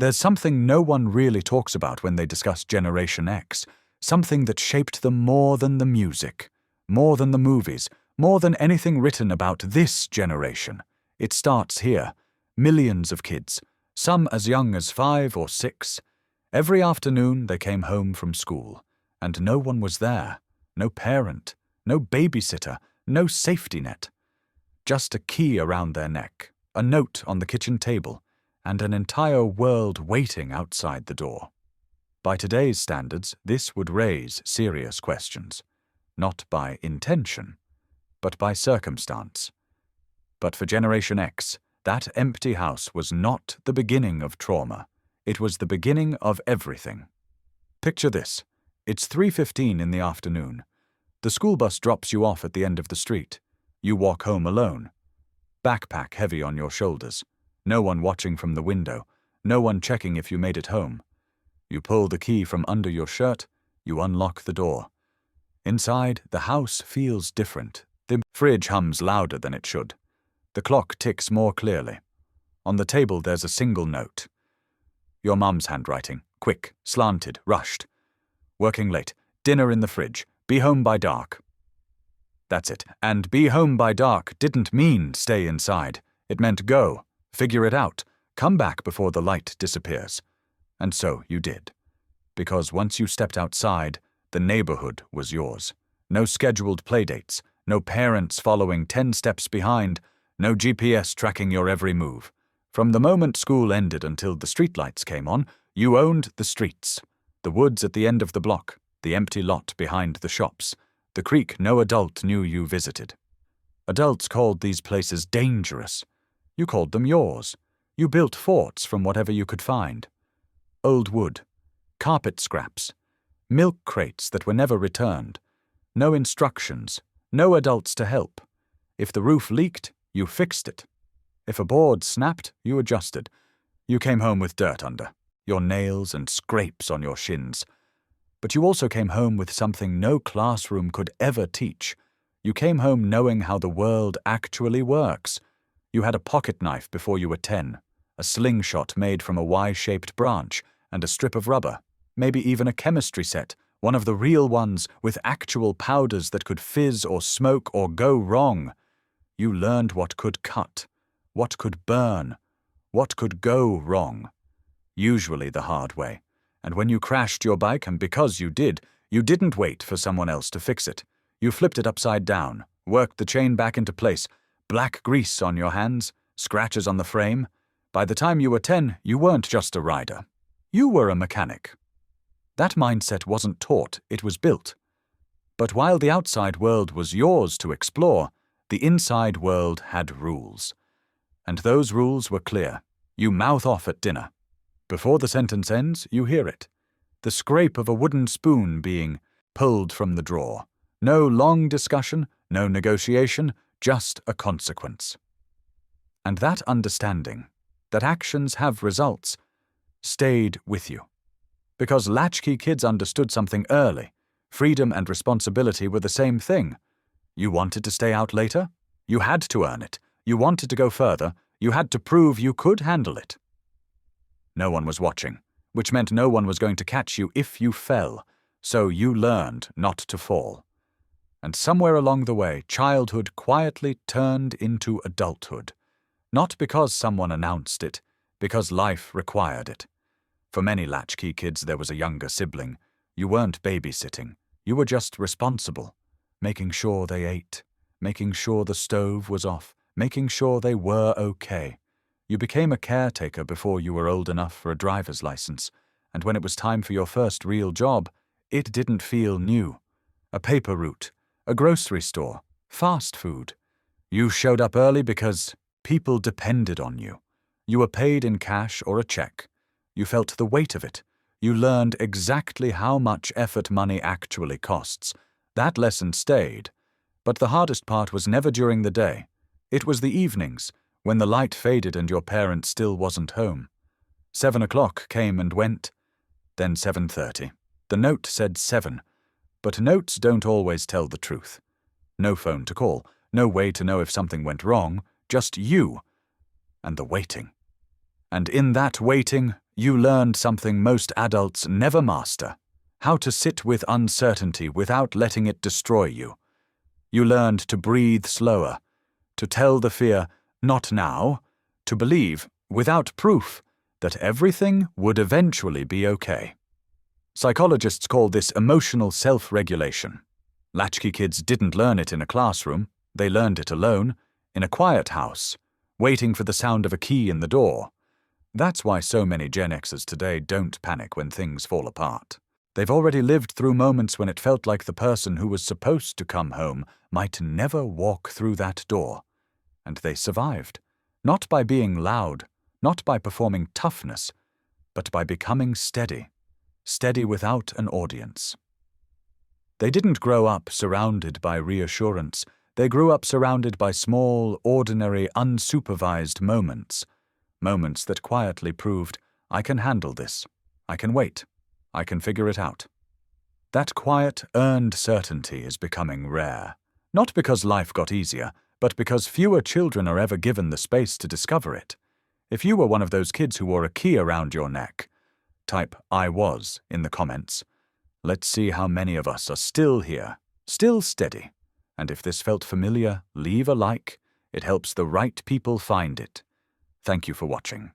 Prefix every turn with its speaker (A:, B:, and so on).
A: There's something no one really talks about when they discuss Generation X, something that shaped them more than the music, more than the movies, more than anything written about this generation. It starts here. Millions of kids, some as young as 5 or 6. Every afternoon they came home from school, and no one was there. No parent, no babysitter, no safety net. Just a key around their neck, a note on the kitchen table, and an entire world waiting outside the door. By today's standards, this would raise serious questions, not by intention, but by circumstance. But for Generation X, that empty house was not the beginning of trauma. It was the beginning of everything. Picture this. It's 3:15 in the afternoon. The school bus drops you off at the end of the street. You walk home alone. Backpack heavy on your shoulders. No one watching from the window. No one checking if you made it home. You pull the key from under your shirt. You unlock the door. Inside, the house feels different. The fridge hums louder than it should. The clock ticks more clearly. On the table there's a single note. Your mum's handwriting, quick, slanted, rushed. Working late, dinner in the fridge, be home by dark. That's it, and be home by dark didn't mean stay inside. It meant go, figure it out, come back before the light disappears. And so you did. Because once you stepped outside, the neighborhood was yours. No scheduled playdates, no parents following 10 steps behind, no GPS tracking your every move. From the moment school ended until the streetlights came on, you owned the streets. The woods at the end of the block, the empty lot behind the shops, the creek no adult knew you visited. Adults called these places dangerous. You called them yours. You built forts from whatever you could find. Old wood, carpet scraps, milk crates that were never returned. No instructions, no adults to help. If the roof leaked, you fixed it. If a board snapped, you adjusted. You came home with dirt under, your nails and scrapes on your shins. But you also came home with something no classroom could ever teach. You came home knowing how the world actually works. You had a pocket knife before you were 10, a slingshot made from a Y-shaped branch, and a strip of rubber, maybe even a chemistry set, one of the real ones with actual powders that could fizz or smoke or go wrong. You learned what could cut, what could burn, what could go wrong. Usually the hard way. And when you crashed your bike, and because you did, you didn't wait for someone else to fix it. You flipped it upside down, worked the chain back into place, black grease on your hands, scratches on the frame. By the time you were 10, you weren't just a rider. You were a mechanic. That mindset wasn't taught, it was built. But while the outside world was yours to explore, the inside world had rules. And those rules were clear. You mouth off at dinner. Before the sentence ends, you hear it. The scrape of a wooden spoon being pulled from the drawer. No long discussion, no negotiation, just a consequence. And that understanding, that actions have results, stayed with you. Because latchkey kids understood something early. Freedom and responsibility were the same thing. You wanted to stay out later? You had to earn it. You wanted to go further. You had to prove you could handle it. No one was watching, which meant no one was going to catch you if you fell, so you learned not to fall. And somewhere along the way, childhood quietly turned into adulthood. Not because someone announced it, because life required it. For many latchkey kids, there was a younger sibling. You weren't babysitting. You were just responsible, making sure they ate, making sure the stove was off, making sure they were okay. You became a caretaker before you were old enough for a driver's license, and when it was time for your first real job, it didn't feel new. A paper route, a grocery store, fast food. You showed up early because people depended on you. You were paid in cash or a check. You felt the weight of it. You learned exactly how much effort money actually costs. That lesson stayed. But the hardest part was never during the day. It was the evenings, when the light faded and your parent still wasn't home. 7 o'clock came and went, then 7:30. The note said 7, but notes don't always tell the truth. No phone to call, no way to know if something went wrong, just you, and the waiting. And in that waiting, You learned something most adults never master: how to sit with uncertainty without letting it destroy you. You learned to breathe slower, to tell the fear, "Not now," to believe, without proof, that everything would eventually be okay. Psychologists call this emotional self-regulation. Latchkey kids didn't learn it in a classroom. They learned it alone, in a quiet house, waiting for the sound of a key in the door. That's why so many Gen Xers today don't panic when things fall apart. They've already lived through moments when it felt like the person who was supposed to come home might never walk through that door. And they survived, not by being loud, not by performing toughness, but by becoming steady, steady without an audience. They didn't grow up surrounded by reassurance. They grew up surrounded by small, ordinary, unsupervised moments. Moments that quietly proved, I can handle this. I can wait. I can figure it out. That quiet, earned certainty is becoming rare. Not because life got easier, but because fewer children are ever given the space to discover it. If you were one of those kids who wore a key around your neck, type "I was" in the comments. Let's see how many of us are still here, still steady. And if this felt familiar, leave a like. It helps the right people find it. Thank you for watching.